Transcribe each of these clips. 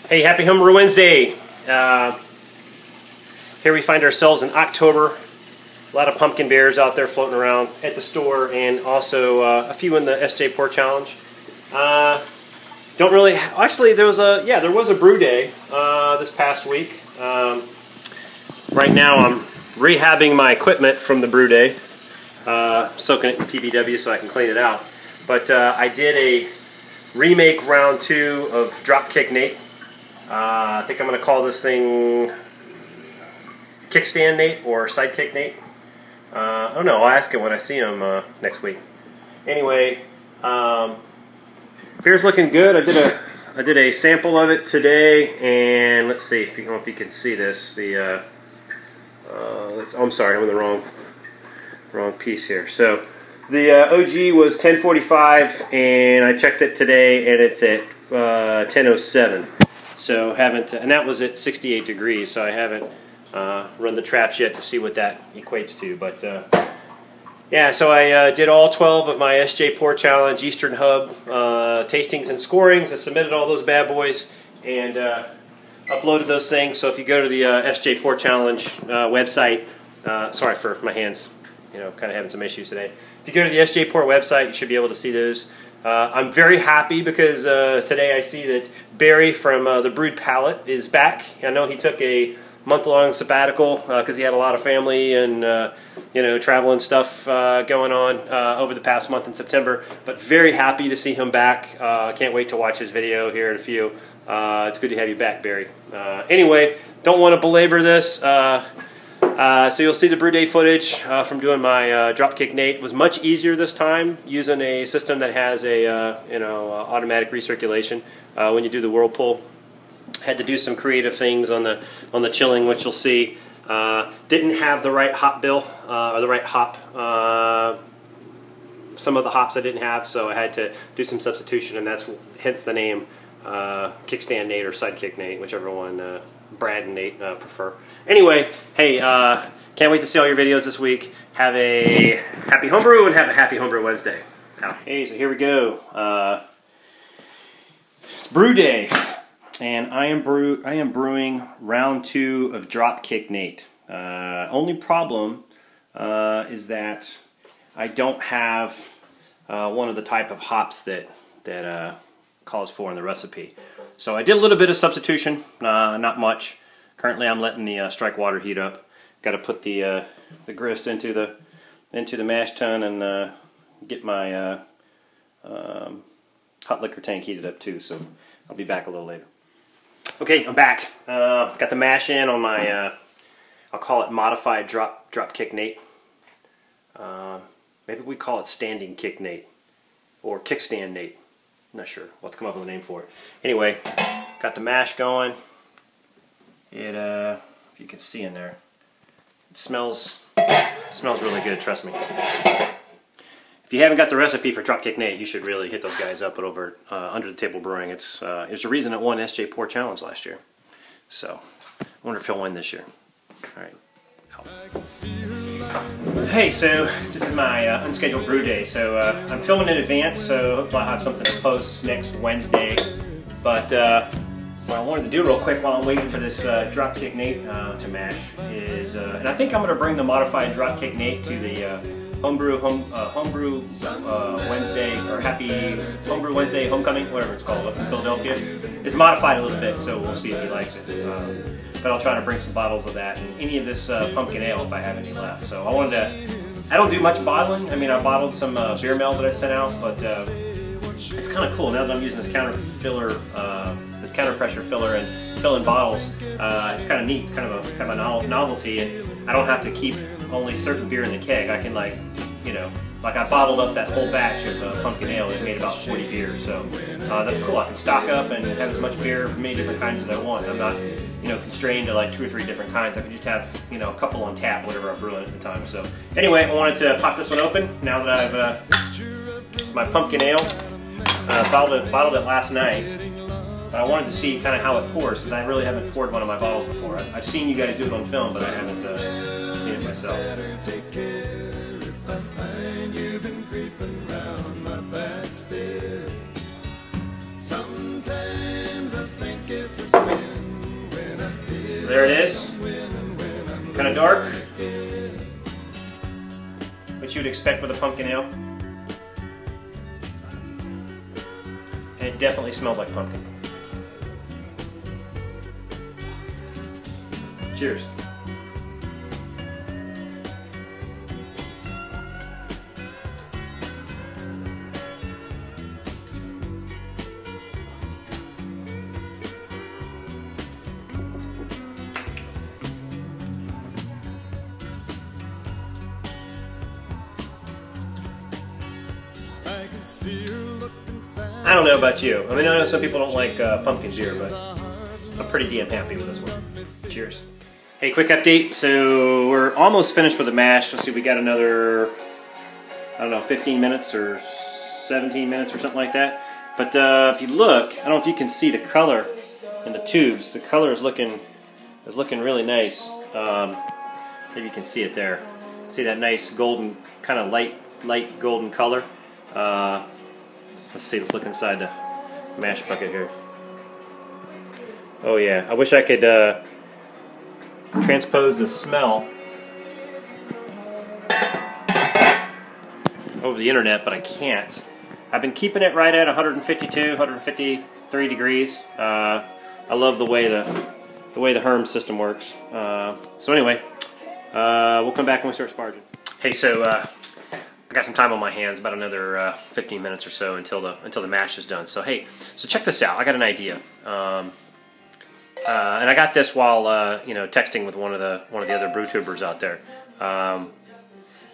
Hey, happy Homebrew Wednesday. Here we find ourselves in October. A lot of pumpkin beers out there floating around at the store, and also a few in the SJ Pour Challenge. Don't really, actually there was a brew day this past week. Right now I'm rehabbing my equipment from the brew day, soaking it in PBW so I can clean it out. But I did a remake round 2 of Dropkick Nate. I think I'm going to call this thing Kickstand Nate or Sidekick Nate. I don't know, I'll ask him when I see him next week. Anyway, beer's looking good. I did a sample of it today, and let's see if you can see this. Oh, I'm sorry, I'm in the wrong piece here. So the OG was 1045, and I checked it today, and it's at 1007. So and that was at 68 degrees. So I haven't run the traps yet to see what that equates to. But yeah, so I did all 12 of my SJ Pour Challenge Eastern Hub tastings and scorings. I submitted all those bad boys and uploaded those things. So if you go to the SJ Pour Challenge website, sorry for my hands, kind of having some issues today. If you go to the SJ Pour website, you should be able to see those. I'm very happy because today I see that Barry from the Brewed Palate is back. I know he took a month-long sabbatical because he had a lot of family and travel and stuff going on over the past month in September. But very happy to see him back. Can't wait to watch his video here in a few. It's good to have you back, Barry. Anyway, don't want to belabor this. So you'll see the brew day footage from doing my Dropkick Nate. It was much easier this time using a system that has a automatic recirculation when you do the whirlpool. Had to do some creative things on the chilling, which you'll see. Didn't have the right hop bill or the right hop. Some of the hops I didn't have, so I had to do some substitution, and that's hence the name Kickstand Nate or Sidekick Nate, whichever one Brad and Nate prefer. Anyway, hey, can't wait to see all your videos this week. Have a happy homebrew and have a happy homebrew Wednesday. Hey, so here we go. It's brew day, and I am brewing round 2 of Dropkick Nate. Only problem is that I don't have one of the type of hops that calls for in the recipe. So I did a little bit of substitution, not much. Currently I'm letting the strike water heat up. Got to put the grist into the mash tun and get my hot liquor tank heated up too, so I'll be back a little later. Okay, I'm back. Got the mash in on my, I'll call it modified Dropkick Nate. Maybe we call it Standing Kick Nate or Kickstand Nate. I'm not sure. We'll have to come up with a name for it. Anyway, got the mash going. It, if you can see in there, it smells really good, trust me. If you haven't got the recipe for Dropkick Nate, you should really hit those guys up over Under the Table Brewing. There's a reason it won SJ Pour Challenge last year. So, I wonder if he'll win this year. Alright. Hey, so this is my unscheduled brew day. So I'm filming in advance, so hopefully I'll have something to post next Wednesday. But what I wanted to do real quick while I'm waiting for this Dropkick Nate to mash is, and I think I'm going to bring the modified Dropkick Nate to the Homebrew Wednesday, or Happy Homebrew Wednesday Homecoming, whatever it's called, up in Philadelphia. It's modified a little bit, so we'll see if he likes it. But I'll try to bring some bottles of that and any of this pumpkin ale if I have any left. So I don't do much bottling. I mean, I bottled some beer mail that I sent out, but it's kind of cool now that I'm using this counter pressure filler and filling bottles. It's kind of neat. It's kind of a novelty, and I don't have to keep only certain beer in the keg. I can like I bottled up that whole batch of pumpkin ale and made about 40 beers. So that's cool. I can stock up and have as much beer, many different kinds as I want. I'm not constrained to like 2 or 3 different kinds. I can just have a couple on tap, whatever I'm brewing at the time. So anyway, I wanted to pop this one open now that I've my pumpkin ale. Bottled it last night. But I wanted to see kind of how it pours, because I really haven't poured one of my bottles before. I've seen you guys do it on film, but I haven't seen it myself. Sometimes I think it's So there it is. Kind of dark. What you would expect with a pumpkin ale. And it definitely smells like pumpkin. Cheers. I don't know about you. I mean, I know some people don't like pumpkin beer, but I'm pretty damn happy with this one. Cheers. Hey, quick update. So we're almost finished with the mash. Let's see, we got another, I don't know, 15 minutes or 17 minutes or something like that. But if you look, I don't know if you can see the color in the tubes. The color is looking really nice. Maybe you can see it there. See that nice golden, kind of light golden color. Let's see, let's look inside the mash bucket here. Oh yeah, I wish I could transpose the smell over the internet, but I can't. I've been keeping it right at 152, 153 degrees. I love the way the Herm system works. So anyway, we'll come back when we start sparging. Hey, so I got some time on my hands, about another 15 minutes or so until the mash is done. So hey, so check this out. I got an idea, and I got this while texting with one of the other brew tubers out there.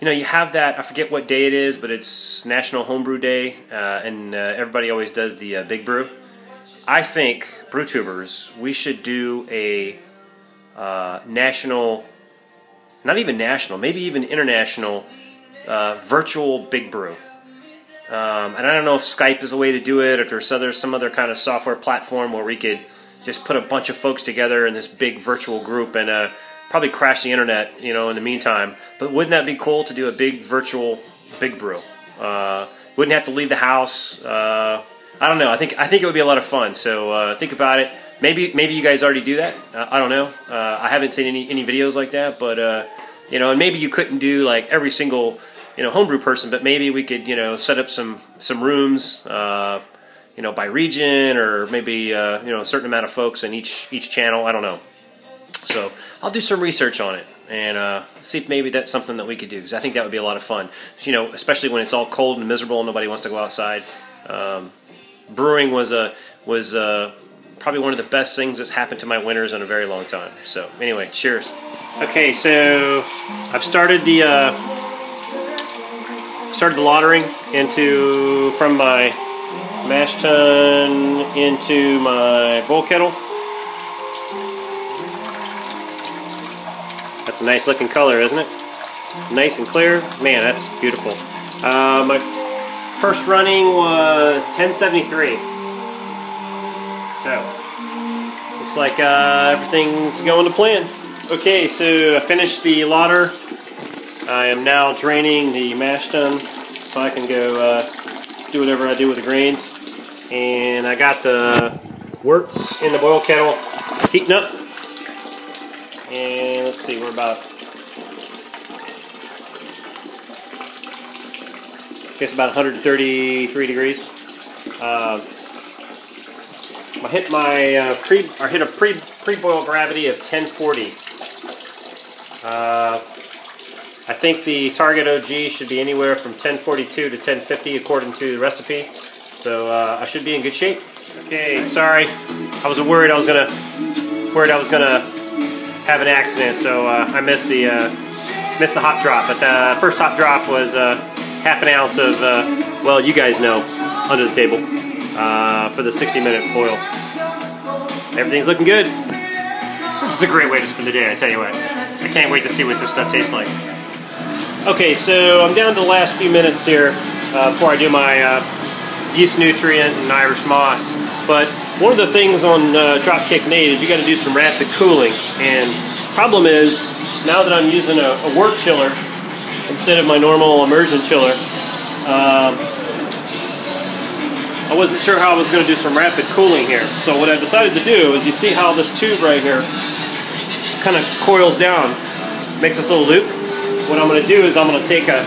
You have that, I forget what day it is, but it's National Homebrew Day, and everybody always does the Big Brew. I think brew tubers, we should do a national, not even national, maybe even international. Virtual Big Brew. And I don't know if Skype is a way to do it, or if there's some other kind of software platform where we could just put a bunch of folks together in this big virtual group and probably crash the internet, in the meantime. But wouldn't that be cool to do a big virtual Big Brew? Wouldn't have to leave the house. I don't know. I think it would be a lot of fun. So think about it. Maybe you guys already do that. I don't know. I haven't seen any videos like that, but and maybe you couldn't do like every single homebrew person, but maybe we could set up some rooms by region, or maybe a certain amount of folks in each channel. I don't know. So I'll do some research on it and see if maybe that's something that we could do, because I think that would be a lot of fun. Especially when it's all cold and miserable and nobody wants to go outside. Brewing was probably one of the best things that's happened to my winters in a very long time. So anyway, cheers. Okay, so I've started the lautering from my mash tun into my boil kettle. That's a nice looking color, isn't it? Nice and clear. Man, that's beautiful. My first running was 1073. So looks like everything's going to plan. Okay, so I finished the lauter. I am now draining the mash tun so I can go do whatever I do with the grains. And I got the worts in the boil kettle heating up. And let's see, we're about, I guess about 133 degrees. I hit my pre-boil gravity of 1040. I think the target OG should be anywhere from 1042 to 1050 according to the recipe. So I should be in good shape. Okay, sorry, I was worried I was gonna have an accident, so I missed the hot drop. But the first hot drop was half an ounce of well, you guys know, under the table for the 60-minute boil. Everything's looking good. This is a great way to spend the day, I tell you what. I can't wait to see what this stuff tastes like. Okay, so I'm down to the last few minutes here before I do my yeast nutrient and Irish moss. But one of the things on Dropkick Nate is you got to do some rapid cooling. And problem is, now that I'm using a work chiller instead of my normal immersion chiller, I wasn't sure how I was going to do some rapid cooling here. So what I decided to do is, you see how this tube right here kind of coils down, makes this little loop. What I'm going to do is I'm going to take a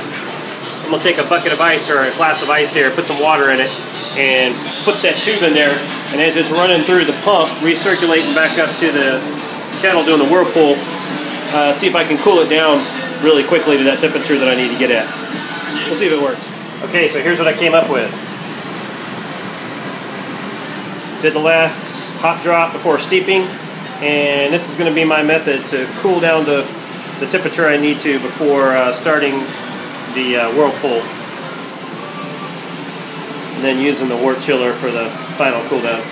bucket of ice or a glass of ice here, put some water in it, and put that tube in there. And as it's running through the pump, recirculating back up to the kettle doing the whirlpool, see if I can cool it down really quickly to that temperature that I need to get at. We'll see if it works. Okay, so here's what I came up with. Did the last hot drop before steeping, and this is going to be my method to cool down to the temperature I need to before starting the whirlpool, and then using the wort chiller for the final cool down.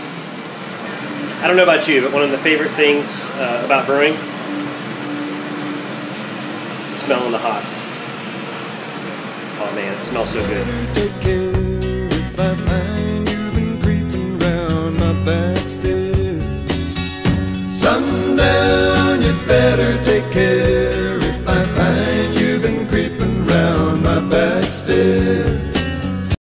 I don't know about you, but one of the favorite things about brewing, smelling the hops. Oh man, it smells so good.